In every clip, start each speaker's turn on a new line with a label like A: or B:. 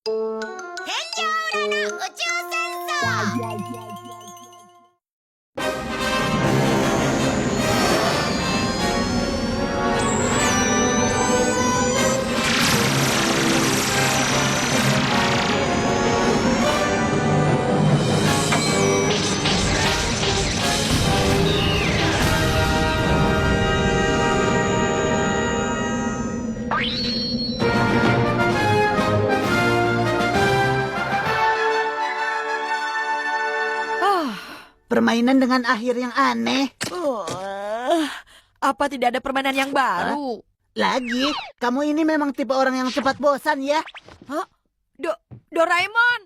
A: 天井裏の宇宙戦争
B: Permainan dengan akhir yang aneh.
C: Apa tidak ada permainan yang baru?
B: Lagi, kamu ini memang tipe orang yang cepat bosan ya?
C: Hah? Doraemon!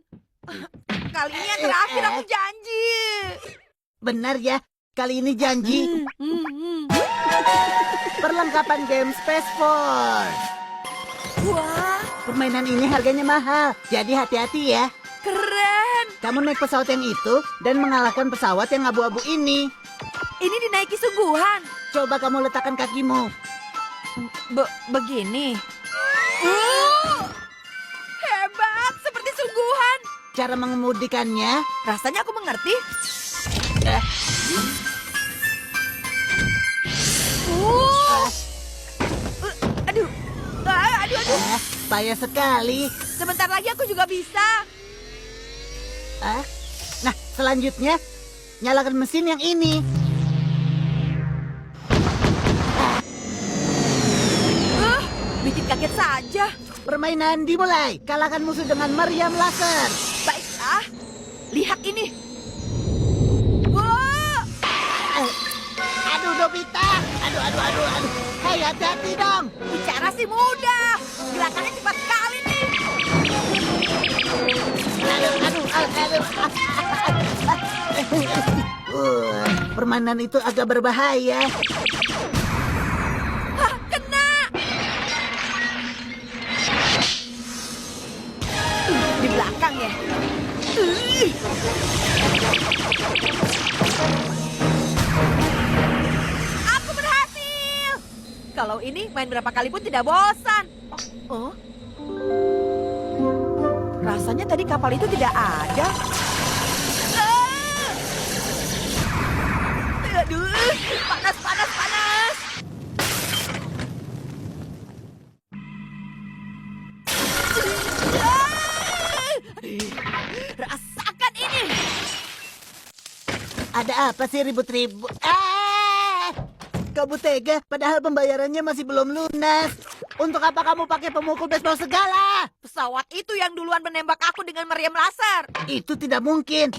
C: Kali ini yang terakhir aku janji.
B: Benar ya, kali ini janji. Perlengkapan game Space Force.
C: Wah,
B: Permainan ini harganya mahal, jadi hati-hati ya.
C: keren!
B: Kamu naik pesawat yang itu dan mengalahkan pesawat yang abu-abu ini.
C: Ini dinaiki sungguhan.
B: Coba kamu letakkan kakimu.
C: Begini. Hebat, seperti sungguhan.
B: Cara mengemudikannya,
C: Rasanya aku mengerti.
B: eh,
C: Aduh. Aduh.
B: payah sekali.
C: Sebentar lagi aku juga bisa.
B: Nah, selanjutnya, nyalakan mesin yang ini.
C: Bikin kaget saja.
B: Permainan dimulai. Kalahkan musuh dengan meriam laser.
C: Baiklah. Lihat ini. Wah!
B: Aduh, Nobita. Aduh. Hei, hati-hati dong.
C: Bicara sih mudah. Gerakannya cepat sekali nih.
B: Permainan itu agak berbahaya.
C: Hah, kena. Di belakang ya. Aku berhasil. Kalau ini main berapa kali pun tidak bosan. Oh? Rasanya tadi kapal itu tidak ada. Aduh, panas. Rasakan ini.
B: Ada apa sih ribut-ribut? Kamu tega, padahal pembayarannya masih belum lunas. Untuk apa kamu pakai pemukul baseball segala?
C: Pesawat itu yang duluan menembak aku dengan meriam laser.
B: Itu tidak mungkin.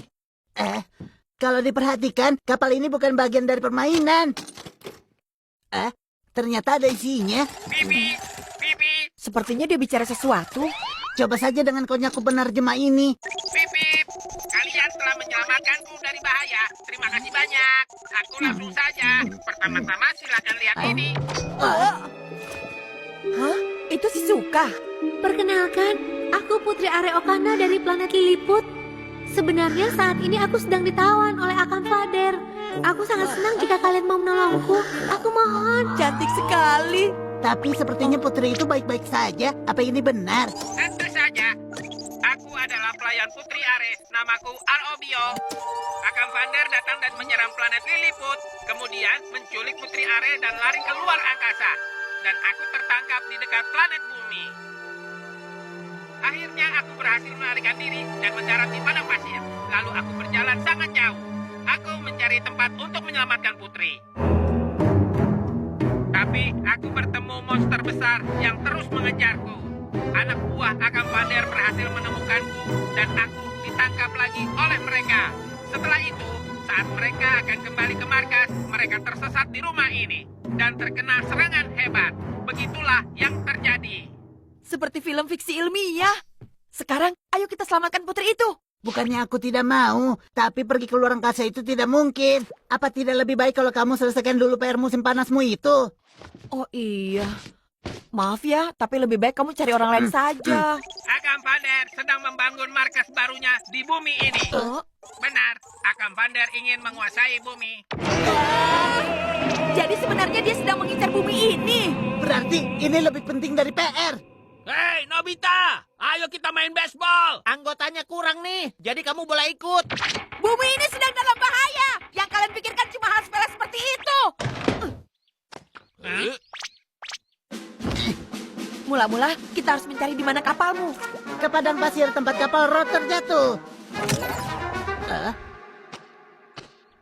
B: Kalau diperhatikan, kapal ini bukan bagian dari permainan. Ternyata ada isinya.
D: Pipi.
C: Sepertinya dia bicara sesuatu.
B: Coba saja dengan konyakku penerjemah ini.
D: Pipi. Kalian telah menyelamatkanku dari bahaya. Terima kasih banyak. Aku langsung saja. Pertama-tama silakan lihat ini.
C: Hah? Itu si Suka.
E: Perkenalkan, aku Putri Are Okana dari planet Lilliput. Sebenarnya saat ini aku sedang ditawan oleh Akam Fader. Aku sangat senang jika kalian mau menolongku. Aku mohon.
C: Cantik sekali.
B: Tapi sepertinya putri itu baik-baik saja. Apa ini benar?
D: Tentu saja. Aku adalah pelayan Putri Are. Namaku Arobio. Akam Vander datang dan menyerang planet Lilliput. Kemudian menculik Putri Are dan lari keluar angkasa. Dan aku tertangkap di dekat planet bumi. Akhirnya aku berhasil melarikan diri dan mendarat di padang pasir. Lalu aku berjalan sangat jauh. Aku mencari tempat untuk menyelamatkan Putri. Tapi aku bertemu monster besar yang terus mengejarku. Anak buah Akam Vander berhasil menemukanku dan aku ditangkap lagi oleh mereka. Setelah itu, saat mereka akan kembali ke markas, mereka tersesat di rumah ini dan terkena serangan hebat. Begitulah yang terjadi.
C: Seperti film fiksi ilmiah. Sekarang, ayo kita selamatkan putri itu.
B: Bukannya aku tidak mau, tapi pergi ke luar angkasa itu tidak mungkin. Apa tidak lebih baik kalau kamu selesaikan dulu PR musim panasmu itu?
C: Oh iya. Maaf ya, tapi lebih baik kamu cari orang lain saja.
D: Akam Vander sedang membangun markas barunya di bumi ini. Benar, Akam Vander ingin menguasai bumi.
C: Jadi sebenarnya dia sedang mengincar bumi ini.
B: Berarti ini lebih penting dari PR.
D: Hei, Nobita! Ayo kita main baseball!
F: Anggotanya kurang nih, jadi kamu boleh ikut.
C: Bumi ini sedang dalam bahaya. Yang kalian pikirkan cuma hal sepele seperti itu. Mula-mula kita harus mencari di mana kapalmu.
B: Ke padang pasir tempat kapal rotor jatuh.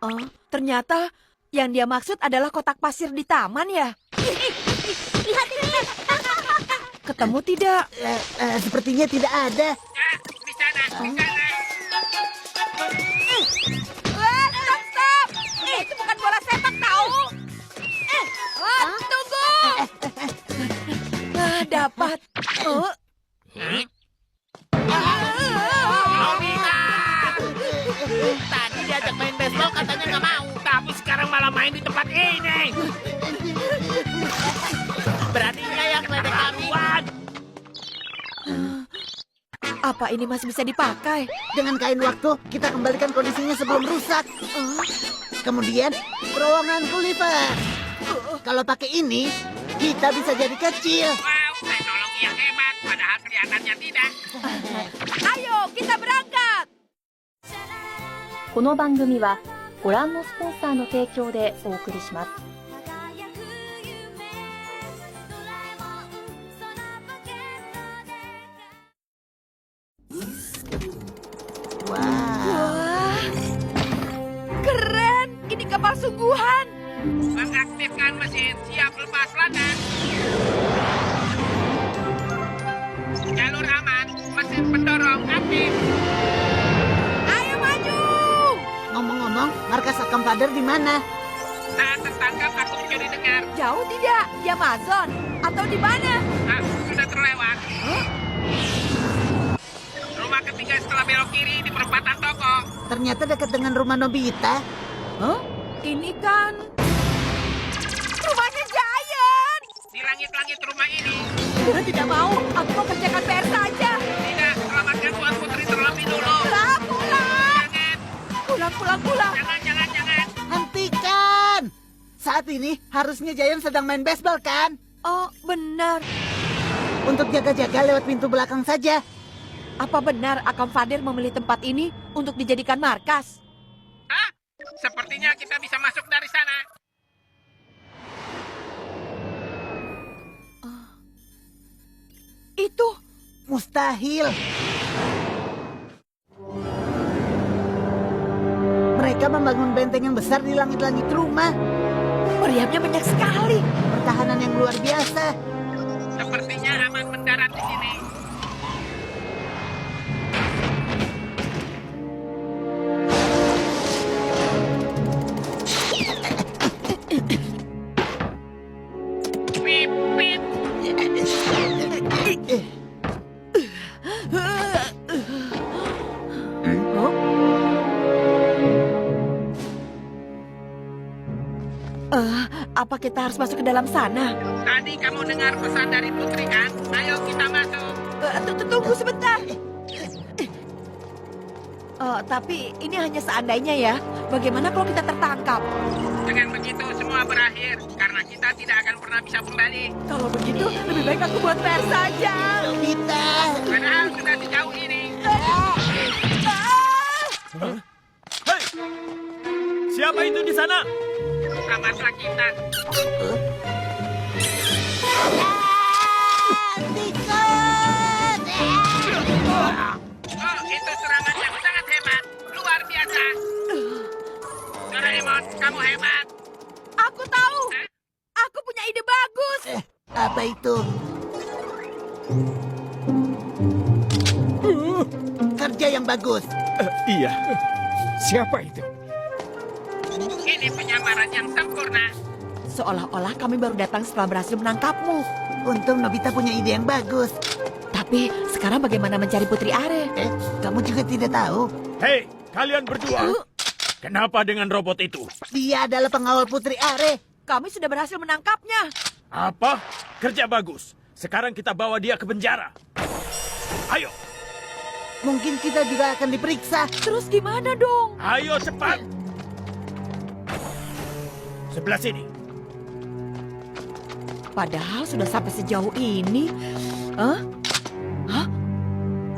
C: Oh, ternyata yang dia maksud adalah kotak pasir di taman ya.
E: Lihat ini.
C: Ketemu tidak?
B: Sepertinya tidak ada.
D: Di sana, di sana.
C: Stop! Itu bukan bola sepak tahu. Tunggu. Dapat.
D: Nobita!
F: Tadi diajak main baseball katanya nggak mau.
D: Tapi sekarang malah main di tempat ini.
F: Berani nggak ya keledek kami?
D: Keterlaluan.
C: Apa ini masih bisa dipakai?
B: Dengan kain waktu, kita kembalikan kondisinya sebelum rusak. Kemudian, terowongan Gulliver. Kalau pakai ini, kita bisa jadi kecil.
D: Wow, teknologi yang hebat, padahal kelihatannya tidak.
C: Ayo, kita berangkat.
G: この番組はご覧のスポンサーの提供でお送りします。
C: Wah, keren. Ini kapal sungguhan.
D: Mengaktifkan mesin, siap lepas landas. Jalur aman, mesin pendorong aktif.
C: Ayo maju.
B: Ngomong-ngomong, markas Akam Father di mana?
D: Saat tertangkap, aku mencuri dengar.
C: Jauh tidak? Di Amazon atau di mana?
D: Sudah terlewat. Rumah ketiga setelah belok kiri di perempatan toko.
B: Ternyata dekat dengan rumah Nobita.
C: Ini kan rumahnya Giant.
D: Di langit-langit rumah ini.
C: Tidak mau. Aku mau kerjakan PR saja.
D: Tidak, selamatkan Tuan Putri terlebih dulu.
C: Pulang.
D: Jangan, jangan.
B: Hentikan! Saat ini, harusnya Giant sedang main baseball, kan?
C: Oh, benar.
B: Untuk jaga-jaga lewat pintu belakang saja.
C: Apa benar Akam Father memilih tempat ini untuk dijadikan markas?
D: Hah? Sepertinya kita bisa masuk dari sana.
C: Itu
B: Mustahil. Mereka membangun benteng yang besar di langit-langit rumah.
C: meriamnya banyak sekali.
B: Pertahanan yang luar biasa.
D: Sepertinya aman mendarat di sini. Pip, pip.
C: Apa kita harus masuk ke dalam sana?
D: Tadi kamu dengar pesan dari Putri kan? Ayo kita masuk.
C: Tunggu sebentar. Tapi ini hanya seandainya ya. Bagaimana kalau kita tertangkap?
D: Dengan begitu semua berakhir. Karena kita tidak akan pernah bisa kembali.
C: Kalau begitu, lebih baik aku buat PR saja.
B: Kita.
D: Padahal sudah sejauh ini.
H: Hei! Siapa itu di sana?
D: Selamatlah kita. Oh, itu serangan yang sangat hebat. Luar biasa. Doraemon, kamu hebat.
C: Aku tahu. Aku punya ide bagus.
B: Apa itu? Kerja yang bagus.
H: Iya. Siapa itu?
D: Ini penyamaran yang sempurna.
C: Seolah-olah kami baru datang setelah berhasil menangkapmu.
B: Untung Nobita punya ide yang bagus.
C: Tapi sekarang bagaimana mencari Putri Are?
B: Kamu juga tidak tahu?
H: Hei, kalian berdua. Kenapa dengan robot itu?
B: Dia adalah pengawal Putri Are.
C: Kami sudah berhasil menangkapnya.
H: Apa? Kerja bagus. Sekarang kita bawa dia ke penjara. Ayo,
B: Mungkin kita juga akan diperiksa.
C: Terus gimana dong?
H: ayo cepat. Sebelah sini.
C: Padahal sudah sampai sejauh ini. Hah?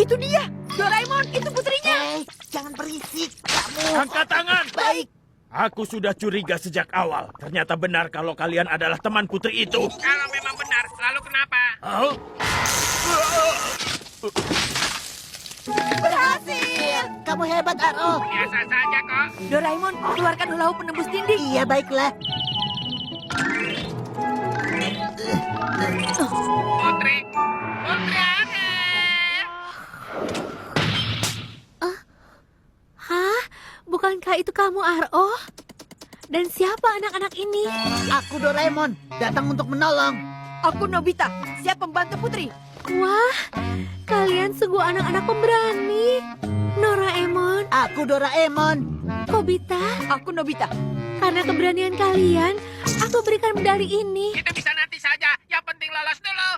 C: Itu dia. Doraemon, itu putrinya.
B: Jangan berisik kamu.
H: Angkat tangan.
B: Baik.
H: Aku sudah curiga sejak awal. Ternyata benar kalau kalian adalah teman putri itu.
D: Kalau memang benar, lalu kenapa?
H: Oh?
C: Berhasil.
B: Kamu hebat, Aro.
D: Biasa saja kok.
C: Doraemon, keluarkan hula hoop penembus dinding.
B: Iya, baiklah.
D: Putri ada.
E: Hah? Bukankah itu kamu, Aro? Dan siapa anak-anak ini?
B: Aku Doraemon, datang untuk menolong.
C: Aku Nobita, siap membantu putri.
E: Wah, kalian sungguh anak-anak pemberani. Noraemon,
B: Aku Doraemon.
E: Kobita,
C: Aku Nobita.
E: karena keberanian kalian, aku berikan medali ini.
D: Itu bisa nanti saja. Yang penting lolos dulu.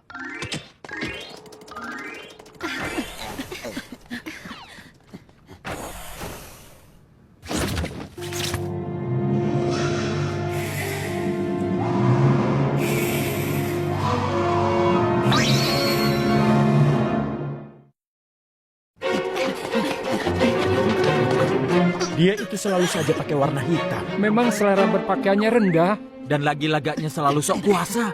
H: Dia itu selalu saja pakai warna hitam.
I: Memang selera berpakaiannya rendah.
H: Dan lagi-lagaknya selalu sok kuasa.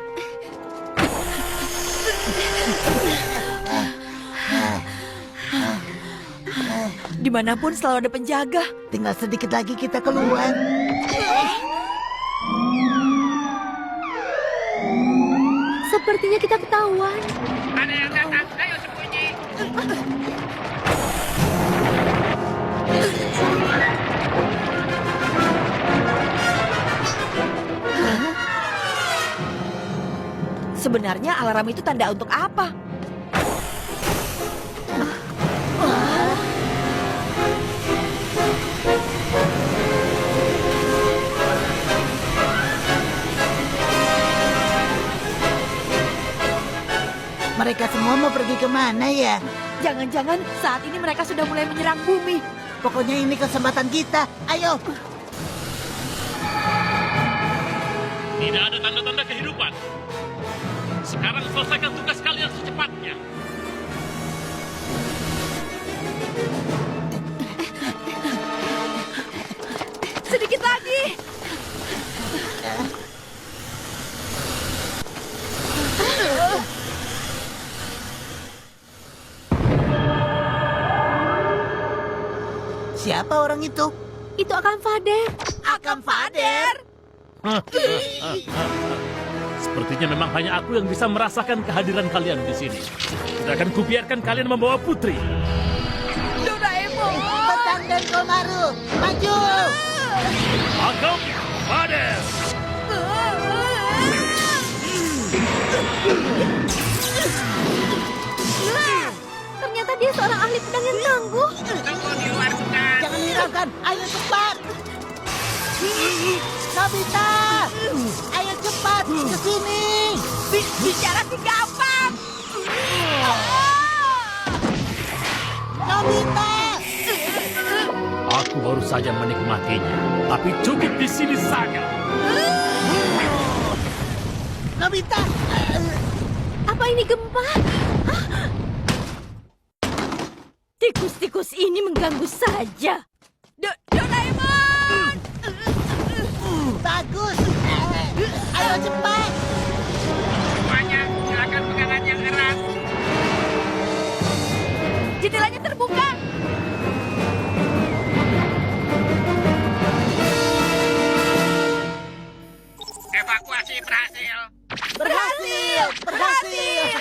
C: Dimanapun selalu ada penjaga.
B: Tinggal sedikit lagi kita keluar.
E: Sepertinya kita ketahuan.
D: Ada yang datang, ayo sembunyi.
C: Sebenarnya alarm itu tanda untuk apa?
B: Mereka semua mau pergi kemana ya?
C: Jangan-jangan saat ini mereka sudah mulai menyerang bumi.
B: Pokoknya ini kesempatan kita. Ayo.
H: Tidak ada tanda-tanda kehidupan. Sekarang selesaikan tugas kalian secepatnya.
C: Sedikit lagi.
B: Siapa orang itu?
E: Itu akan Fader.
C: Akam Fader.
H: Sepertinya memang hanya aku yang bisa merasakan kehadiran kalian di sini. Tidak akan kubiarkan kalian membawa putri.
C: Doraemon.
B: Petang dan Komaru, maju!
H: Akam Fader.
E: Ternyata dia seorang ahli pedang yang tangguh.
D: Tunggu di luar bukan.
B: Jangan hiraukan, ayo cepat! Nobita! Ayo cepat, ke sini!
C: Bicara sih gampang.
B: Nobita!
H: Aku baru saja menikmatinya, tapi cukup di sini saja.
B: Nobita!
E: Apa ini gempa?
C: Tikus-tikus ini mengganggu saja. Doraemon!
B: Bagus! Ayo cepat!
D: Semuanya, silakan pegangan yang erat.
C: Jendelanya terbuka.
D: Evakuasi berhasil.
B: Berhasil! Berhasil!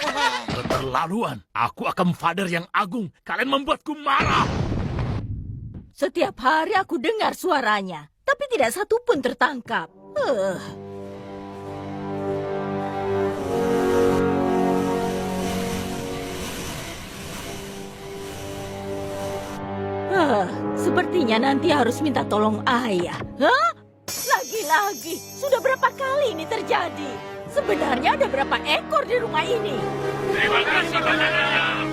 H: Keterlaluan. Aku akan Fader yang agung. Kalian membuatku marah.
C: Setiap hari aku dengar suaranya, tapi tidak satu pun tertangkap. Sepertinya nanti harus minta tolong ayah. Hah? Lagi-lagi, sudah berapa kali ini terjadi? Sebenarnya ada berapa ekor di rumah ini?
H: Terima kasih banyak.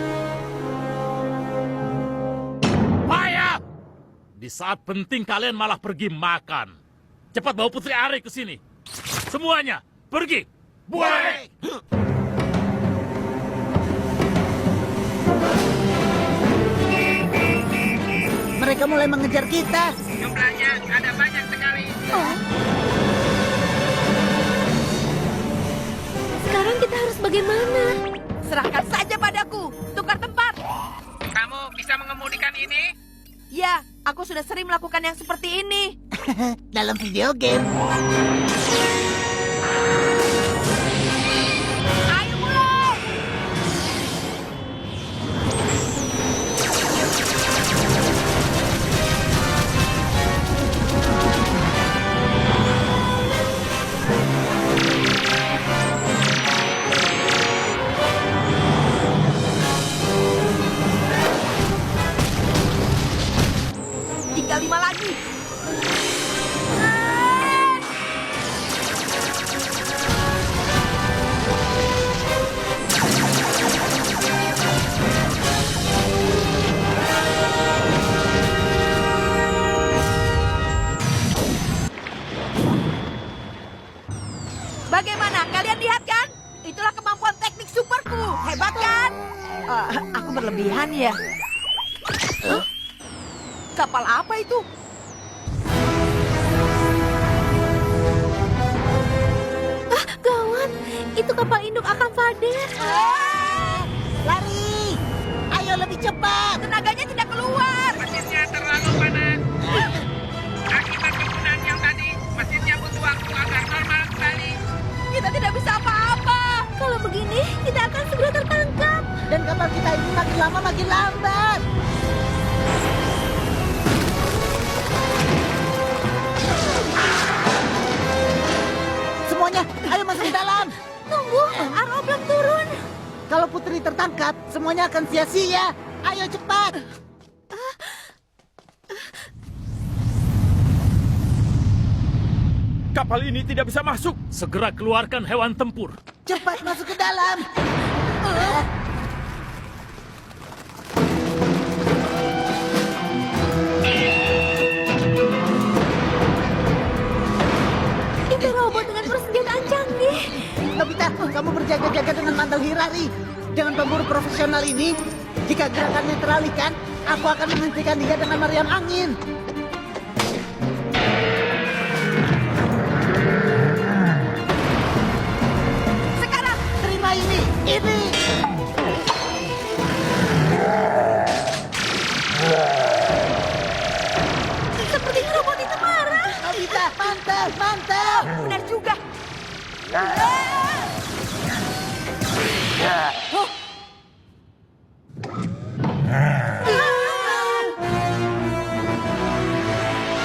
H: Payah! Di saat penting kalian malah pergi makan. Cepat bawa Putri Are ke sini. Semuanya, pergi. Buat!
B: mulai mengejar kita.
D: Jumlahnya ada banyak sekali.
E: Sekarang kita harus bagaimana?
C: Serahkan saja padaku. Tukar tempat.
D: Kamu bisa mengemudikan ini?
C: Ya, aku sudah sering melakukan yang seperti ini.
B: Dalam video game.
C: Ayo mulai. Tinggal 5 lagi. Bagaimana? Kalian lihat kan? Itulah kemampuan teknik superku. Hebat kan? Aku berlebihan ya. Hah? Kapal apa itu?
E: Gawat, itu kapal induk Akang Fader.
B: Lari! Ayo lebih cepat!
C: Tenaganya tidak keluar.
D: Mesinnya terlalu panas. Akibat penggunaan yang tadi, mesinnya butuh waktu agar normal kembali.
C: Kita tidak bisa apa-apa.
E: Kalau begini, kita akan segera tertangkap.
B: Dan kapal kita ini makin lama makin lambat. Semuanya, ayo masuk ke dalam.
E: Tunggu, Aro belum turun.
B: Kalau Putri tertangkap, semuanya akan sia-sia. Ayo cepat.
H: Kapal ini tidak bisa masuk. Segera keluarkan hewan tempur.
B: Cepat masuk ke dalam.
E: Itu robot dengan persenjataan canggih.
B: Nobita, kamu berjaga-jaga dengan mantel Hirari. Dengan pemburu profesional ini, jika gerakannya teralihkan, aku akan menghentikan dia dengan meriam angin.
C: Sekarang.
B: Terima ini.
E: Seperti robot itu marah.
B: Nobita, mantap.
C: Benar juga.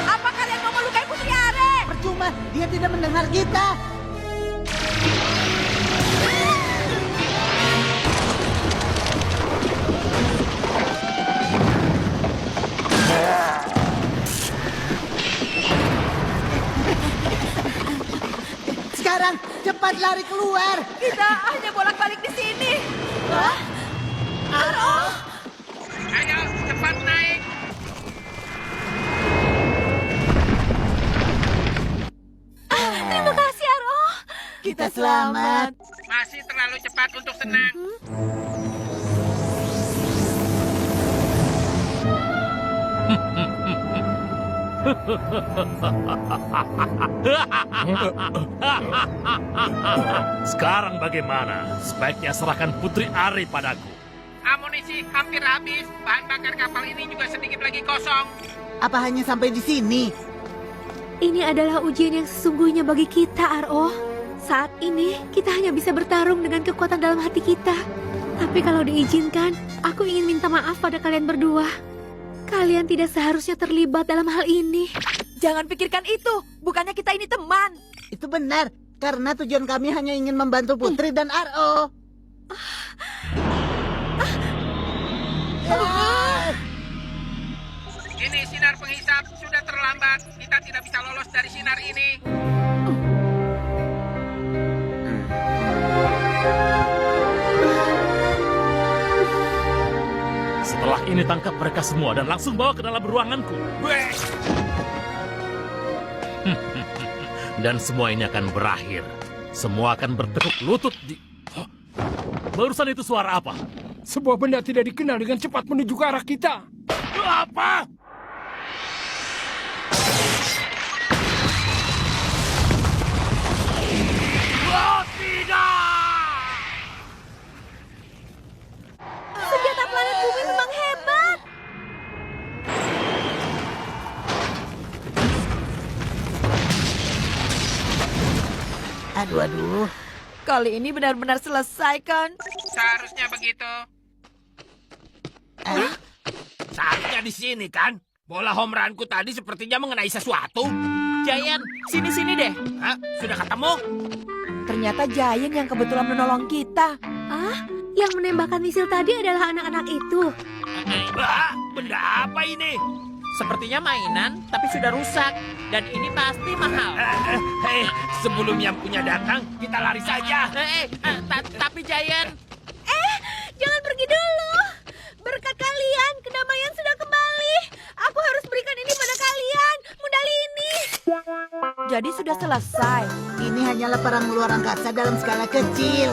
C: Apa kalian mau melukai Putri Are?
B: Percuma, dia tidak mendengar kita. Sekarang, cepat lari keluar.
C: Kita hanya bolak-balik di sini.
D: Ayo, cepat naik.
E: Terima kasih, Aro.
B: Kita selamat.
D: Masih terlalu cepat untuk senang.
H: Sekarang bagaimana? Sebaiknya serahkan Putri Are padaku.
D: Amunisi hampir habis. Bahan bakar kapal ini juga sedikit lagi kosong.
B: Apa hanya sampai di sini?
E: Ini adalah ujian yang sesungguhnya bagi kita, Aro. Saat ini, kita hanya bisa bertarung dengan kekuatan dalam hati kita. Tapi kalau diizinkan, aku ingin minta maaf pada kalian berdua. Kalian tidak seharusnya terlibat dalam hal ini.
C: Jangan pikirkan itu. Bukannya kita ini teman.
B: Itu benar, karena tujuan kami hanya ingin membantu Putri dan Aro.
D: Ini sinar penghisap sudah terlambat. Kita tidak bisa lolos dari sinar ini.
H: Setelah ini tangkap mereka semua dan langsung bawa ke dalam ruanganku. Dan semua ini akan berakhir. Semua akan bertekuk lutut di... Hah? Barusan itu suara apa?
I: Sebuah benda tidak dikenal dengan cepat menuju ke arah kita.
H: Apa?
B: Aduh.
C: Kali ini benar-benar selesai kan?
D: Seharusnya begitu.
F: Seharusnya di sini kan? Bola home runku tadi sepertinya mengenai sesuatu.
C: Giant, sini-sini deh.
F: Hah? Sudah ketemu?
C: Ternyata Giant yang kebetulan menolong kita.
E: Ah, yang menembakkan misil tadi adalah anak-anak itu.
F: Benda apa ini?
C: Sepertinya mainan, tapi sudah rusak. Dan ini pasti mahal.
F: Sebelum yang punya datang, kita lari saja.
C: Tapi Giant,
E: Jangan pergi dulu. Berkat kalian, kedamaian sudah kembali. Aku harus berikan ini pada kalian. Medali ini.
C: jadi sudah selesai.
B: Ini hanyalah perang luar angkasa dalam skala kecil.